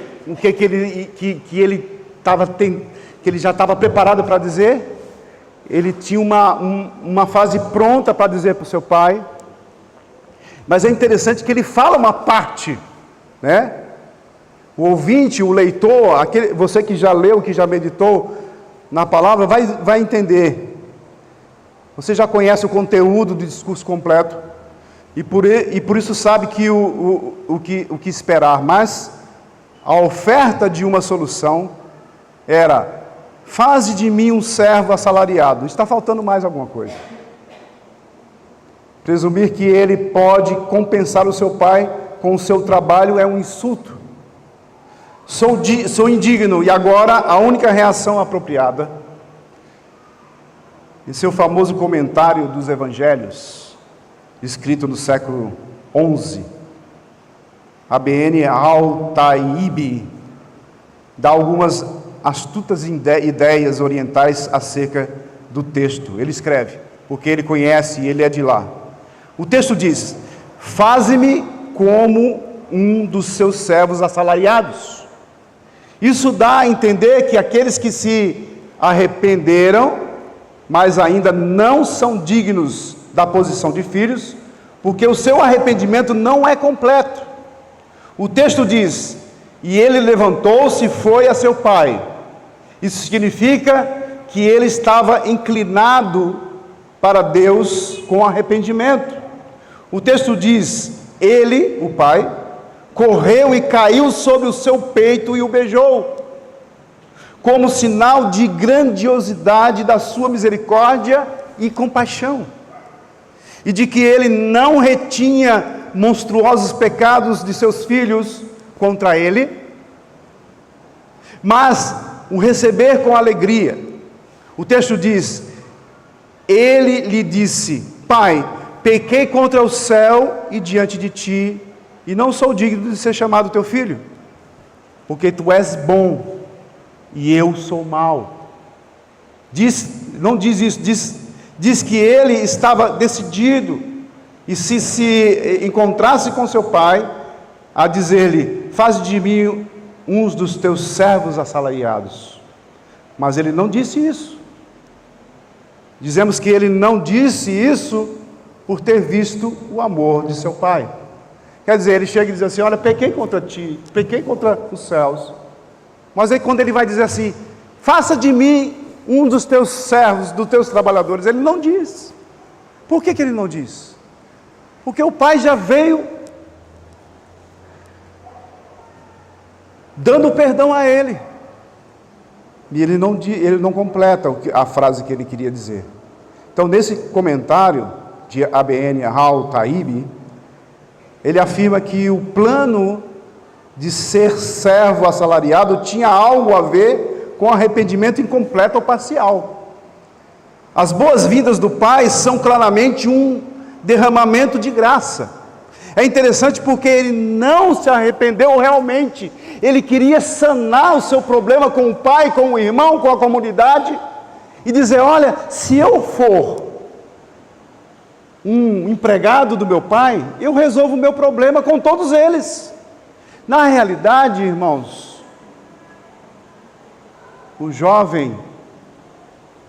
S1: ele já estava preparado para dizer? Ele tinha uma fase pronta para dizer para o seu pai, mas é interessante que ele fala uma parte, né? O ouvinte, o leitor, você que já leu, que já meditou na palavra, vai entender. Você já conhece o conteúdo do discurso completo, e por isso sabe que o que esperar, mas a oferta de uma solução era: faze de mim um servo assalariado. Está faltando mais alguma coisa. Presumir que ele pode compensar o seu pai com o seu trabalho é um insulto. Sou indigno, e agora a única reação apropriada, em seu famoso comentário dos evangelhos, escrito no século XI, ABN al-Ta'ibi dá algumas astutas ideias orientais acerca do texto. Ele escreve, porque ele conhece e ele é de lá. O texto diz: faze-me como um dos seus servos assalariados. Isso dá a entender que aqueles que se arrependeram, mas ainda não são dignos da posição de filhos, porque o seu arrependimento não é completo. O texto diz: e ele levantou-se e foi a seu pai. Isso significa que ele estava inclinado para Deus com arrependimento. O texto diz: ele, o pai, correu e caiu sobre o seu peito e o beijou, como sinal de grandiosidade da sua misericórdia e compaixão, e de que ele não retinha monstruosos pecados de seus filhos contra ele, mas o receber com alegria. O texto diz: ele lhe disse: pai, pequei contra o céu e diante de ti, e não sou digno de ser chamado teu filho, porque tu és bom e eu sou mau. Não diz isso, diz que ele estava decidido, e se encontrasse com seu pai, a dizer-lhe: faz de mim uns dos teus servos assalariados. Mas ele não disse isso. Dizemos que ele não disse isso por ter visto o amor de seu pai. Quer dizer, ele chega e diz assim: olha, pequei contra ti, pequei contra os céus. Mas aí quando ele vai dizer assim: faça de mim um dos teus servos, dos teus trabalhadores, ele não diz. Por que ele não diz? Porque o pai já veio dando perdão a ele, e ele não completa a frase que ele queria dizer. Então, nesse comentário de ABN al-Ta'ibi, ele afirma que o plano de ser servo assalariado tinha algo a ver com arrependimento incompleto ou parcial. As boas-vindas do pai são claramente um derramamento de graça. É interessante porque ele não se arrependeu realmente. Ele queria sanar o seu problema com o pai, com o irmão, com a comunidade. e dizer: olha, se eu for um empregado do meu pai, eu resolvo o meu problema com todos eles. Na realidade, irmãos, o jovem,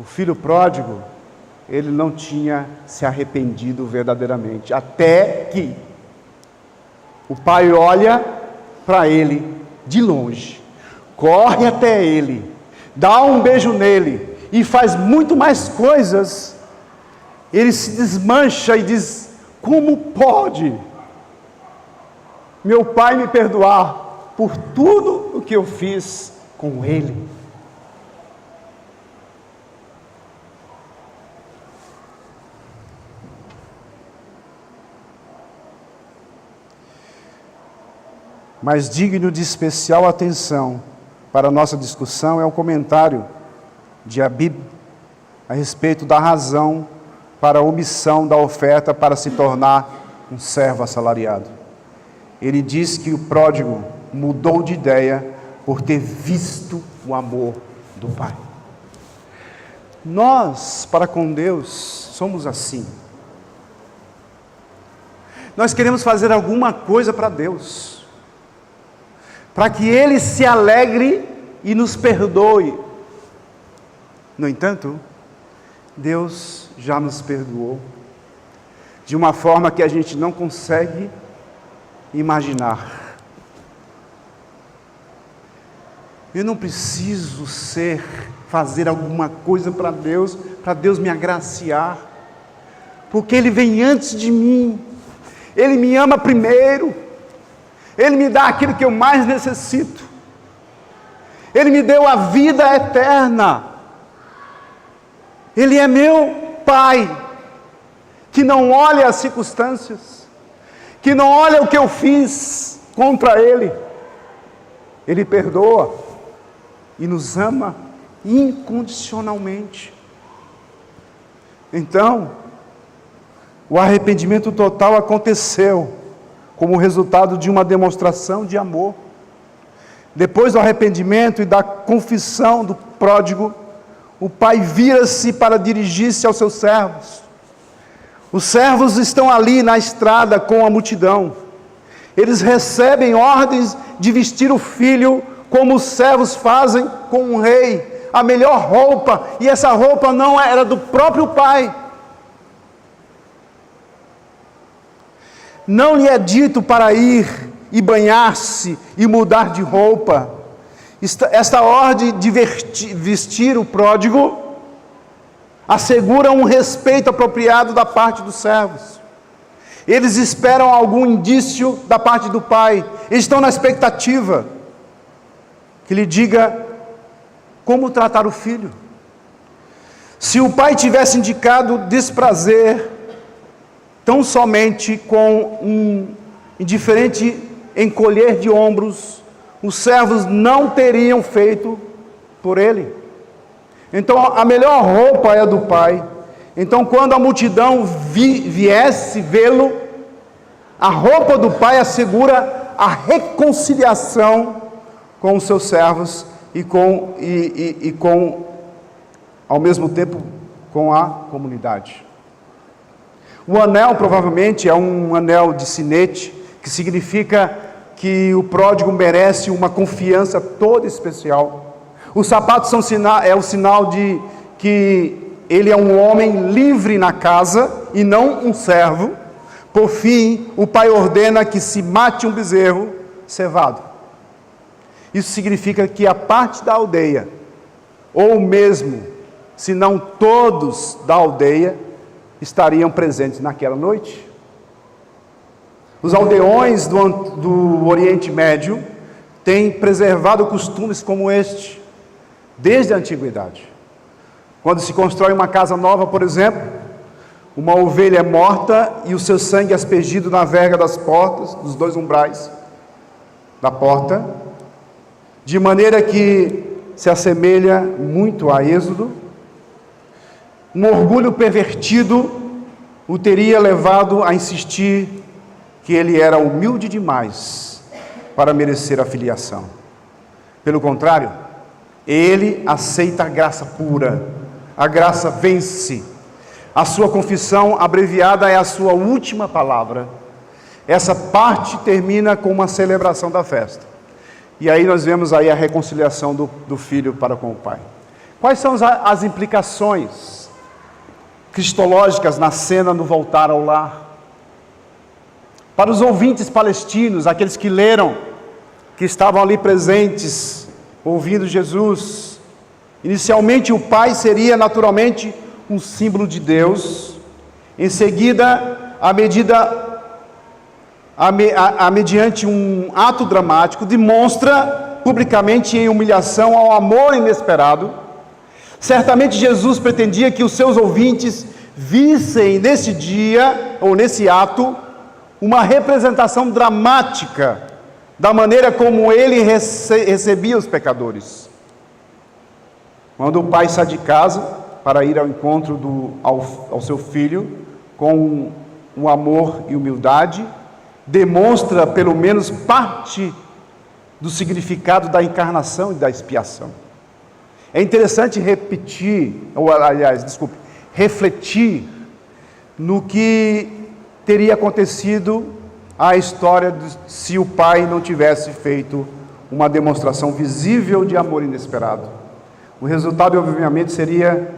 S1: o filho pródigo, ele não tinha se arrependido verdadeiramente, até que o pai olha para ele de longe, corre até ele, dá um beijo nele e faz muito mais coisas. Ele se desmancha e diz: como pode meu pai me perdoar por tudo o que eu fiz com ele? Mas digno de especial atenção para a nossa discussão é o comentário de Abib a respeito da razão para a omissão da oferta para se tornar um servo assalariado. Ele diz que o pródigo mudou de ideia por ter visto o amor do Pai. Nós, para com Deus, somos assim. Nós queremos fazer alguma coisa para Deus, para que Ele se alegre e nos perdoe. No entanto, Deus já nos perdoou de uma forma que a gente não consegue imaginar. Eu não preciso fazer alguma coisa para Deus me agraciar, porque Ele vem antes de mim, Ele me ama primeiro, Ele me dá aquilo que eu mais necessito, Ele me deu a vida eterna, Ele é meu Pai, que não olha as circunstâncias, que não olha o que eu fiz contra Ele. Ele perdoa e nos ama incondicionalmente. Então, o arrependimento total aconteceu como resultado de uma demonstração de amor. Depois do arrependimento e da confissão do pródigo, o pai vira-se para dirigir-se aos seus servos. Os servos estão ali na estrada com a multidão. Eles recebem ordens de vestir o filho como os servos fazem com um rei, a melhor roupa, e essa roupa não era do próprio pai. Não lhe é dito para ir e banhar-se e mudar de roupa. Esta ordem de vestir o pródigo assegura um respeito apropriado da parte dos servos. Eles esperam algum indício da parte do pai. Eles estão na expectativa que lhe diga como tratar o filho. Se o pai tivesse indicado desprazer tão somente com um indiferente encolher de ombros, os servos não teriam feito por ele. Então a melhor roupa é do pai. Então quando a multidão viesse vê-lo, a roupa do pai assegura a reconciliação com os seus servos e com ao mesmo tempo com a comunidade. O anel provavelmente é um anel de sinete, que significa que o pródigo merece uma confiança toda especial. Os sapatos são o sinal de que ele é um homem livre na casa e não um servo. Por fim, o pai ordena que se mate um bezerro cevado. Isso significa que a parte da aldeia, ou mesmo, se não todos da aldeia, estariam presentes naquela noite. Os aldeões do Oriente Médio têm preservado costumes como este, desde a antiguidade. Quando se constrói uma casa nova, por exemplo, uma ovelha é morta e o seu sangue é aspergido na verga das portas, dos dois umbrais da porta, de maneira que se assemelha muito a Êxodo. Um orgulho pervertido o teria levado a insistir que ele era humilde demais para merecer a filiação. Pelo contrário, ele aceita a graça pura, a graça vence. A sua confissão abreviada é a sua última palavra. Essa parte termina com uma celebração da festa. E aí nós vemos aí a reconciliação do filho para com o pai. Quais são as implicações cristológicas na cena do voltar ao lar? Para os ouvintes palestinos, aqueles que leram, que estavam ali presentes, ouvindo Jesus, inicialmente o pai seria naturalmente um símbolo de Deus. Em seguida, mediante um ato dramático, demonstra publicamente em humilhação ao amor inesperado. Certamente Jesus pretendia que os seus ouvintes vissem nesse dia, ou nesse ato, uma representação dramática da maneira como ele recebia os pecadores. Quando o pai sai de casa para ir ao encontro ao seu filho, com um amor e humildade, demonstra pelo menos parte do significado da encarnação e da expiação. É interessante refletir no que teria acontecido a história se o pai não tivesse feito uma demonstração visível de amor inesperado. O resultado, obviamente, seria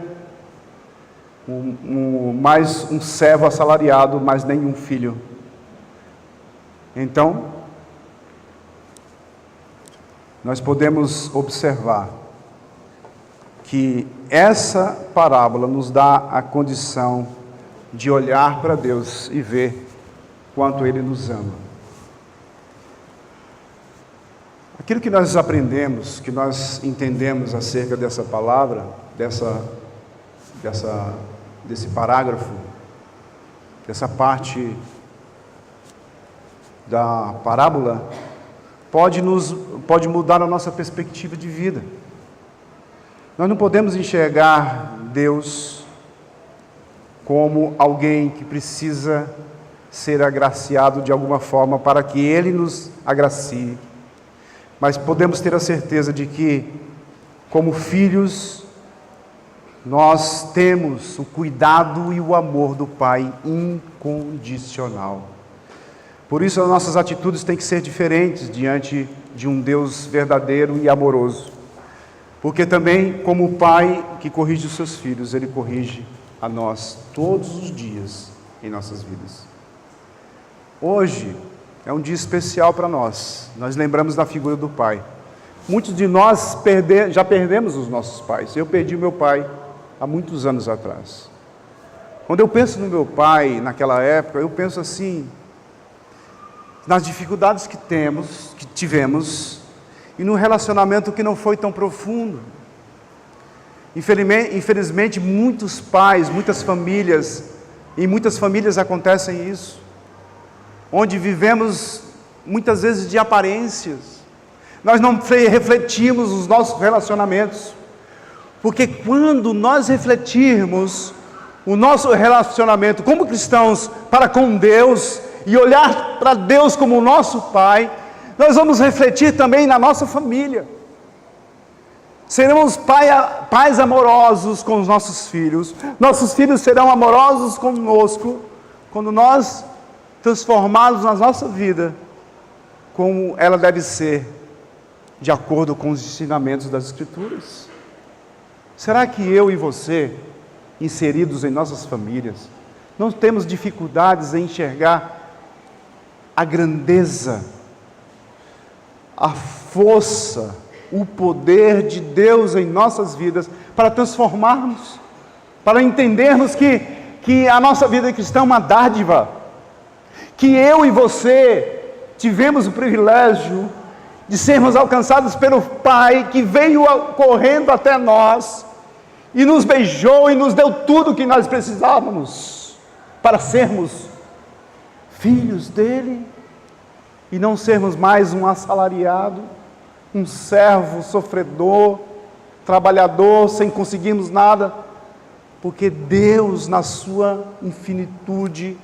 S1: mais um servo assalariado, mas nenhum filho. Então, nós podemos observar que essa parábola nos dá a condição de olhar para Deus e ver quanto Ele nos ama. Aquilo que nós aprendemos, que nós entendemos acerca dessa palavra, desse parágrafo, dessa parte da parábola, pode mudar a nossa perspectiva de vida. Nós não podemos enxergar Deus como alguém que precisa ser agraciado de alguma forma para que Ele nos agracie. Mas podemos ter a certeza de que, como filhos, nós temos o cuidado e o amor do Pai incondicional. Por isso as nossas atitudes têm que ser diferentes diante de um Deus verdadeiro e amoroso. Porque também, como o Pai que corrige os seus filhos, Ele corrige a nós todos os dias em nossas vidas. Hoje é um dia especial para nós. Nós lembramos da figura do Pai. Muitos de nós já perdemos os nossos pais. Eu perdi meu pai há muitos anos atrás. Quando eu penso no meu pai naquela época, eu penso assim, nas dificuldades que tivemos, e num relacionamento que não foi tão profundo. Infelizmente, muitos pais, muitas famílias, em muitas famílias acontecem isso, onde vivemos muitas vezes de aparências. Nós não refletimos os nossos relacionamentos, porque quando nós refletirmos o nosso relacionamento como cristãos para com Deus, e olhar para Deus como o nosso Pai, nós vamos refletir também na nossa família. Seremos pais amorosos com os nossos filhos serão amorosos conosco, quando nós transformarmos a nossa vida como ela deve ser, de acordo com os ensinamentos das Escrituras. Será que eu e você, inseridos em nossas famílias, não temos dificuldades em enxergar a grandeza, a força, o poder de Deus em nossas vidas, para transformarmos, para entendermos que a nossa vida cristã é uma dádiva, que eu e você tivemos o privilégio de sermos alcançados pelo Pai, que veio correndo até nós, e nos beijou e nos deu tudo o que nós precisávamos, para sermos filhos dele, e não sermos mais um assalariado, um servo sofredor, trabalhador, sem conseguirmos nada, porque Deus, na sua infinitude,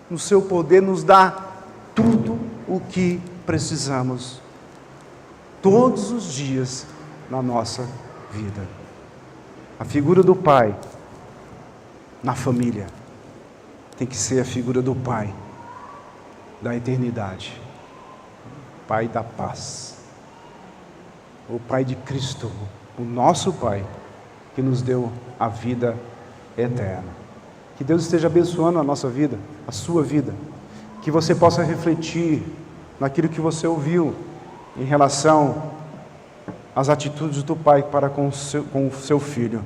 S1: no seu poder, nos dá tudo o que precisamos, todos os dias na nossa vida. A figura do Pai na família tem que ser a figura do Pai da eternidade, Pai da paz, o Pai de Cristo, o nosso Pai, que nos deu a vida eterna. Que Deus esteja abençoando a nossa vida, a sua vida, que você possa refletir naquilo que você ouviu em relação às atitudes do Pai para com o seu filho,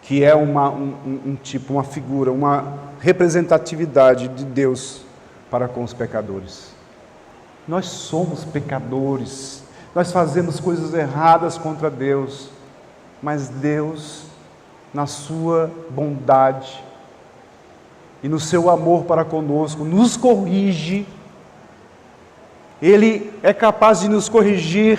S1: que é uma figura, uma representatividade de Deus para com os pecadores. Nós somos pecadores, nós fazemos coisas erradas contra Deus, mas Deus, na sua bondade e no seu amor para conosco, nos corrige. Ele é capaz de nos corrigir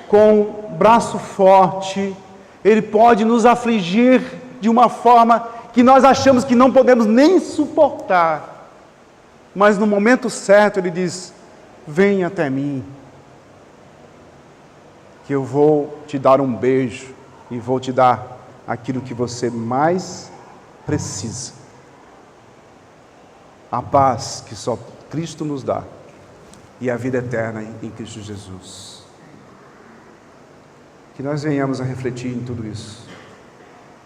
S1: com braço forte. Ele pode nos afligir de uma forma que nós achamos que não podemos nem suportar. Mas no momento certo Ele diz: venha até mim, que eu vou te dar um beijo e vou te dar aquilo que você mais precisa. A paz que só Cristo nos dá e a vida eterna em Cristo Jesus. Que nós venhamos a refletir em tudo isso.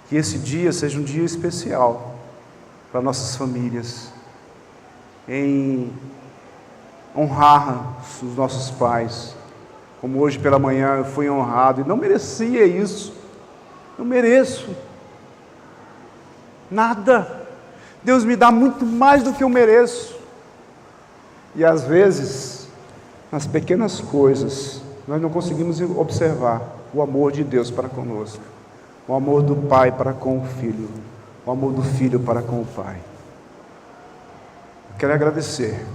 S1: Que esse dia seja um dia especial para nossas famílias, em honrar os nossos pais, como hoje pela manhã eu fui honrado, e não merecia isso, não mereço nada. Deus me dá muito mais do que eu mereço, e às vezes, nas pequenas coisas, nós não conseguimos observar o amor de Deus para conosco, o amor do Pai para com o Filho, o amor do Filho para com o Pai. Eu quero agradecer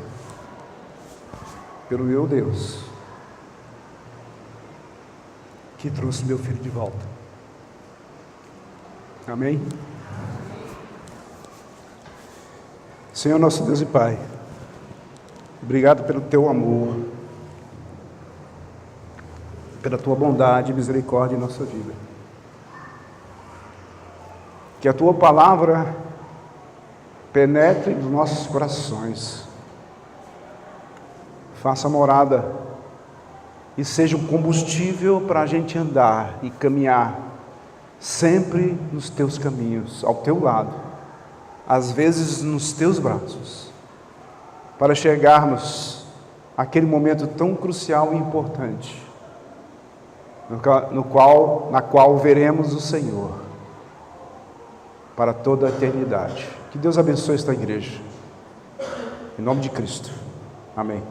S1: pelo meu Deus, que trouxe meu filho de volta. Amém? Senhor nosso Deus e Pai, obrigado pelo Teu amor, pela Tua bondade e misericórdia em nossa vida. Que a Tua palavra penetre nos nossos corações, faça morada e seja um combustível para a gente andar e caminhar sempre nos Teus caminhos, ao Teu lado, às vezes nos Teus braços, para chegarmos àquele momento tão crucial e importante, na qual veremos o Senhor para toda a eternidade. Que Deus abençoe esta igreja, em nome de Cristo, amém.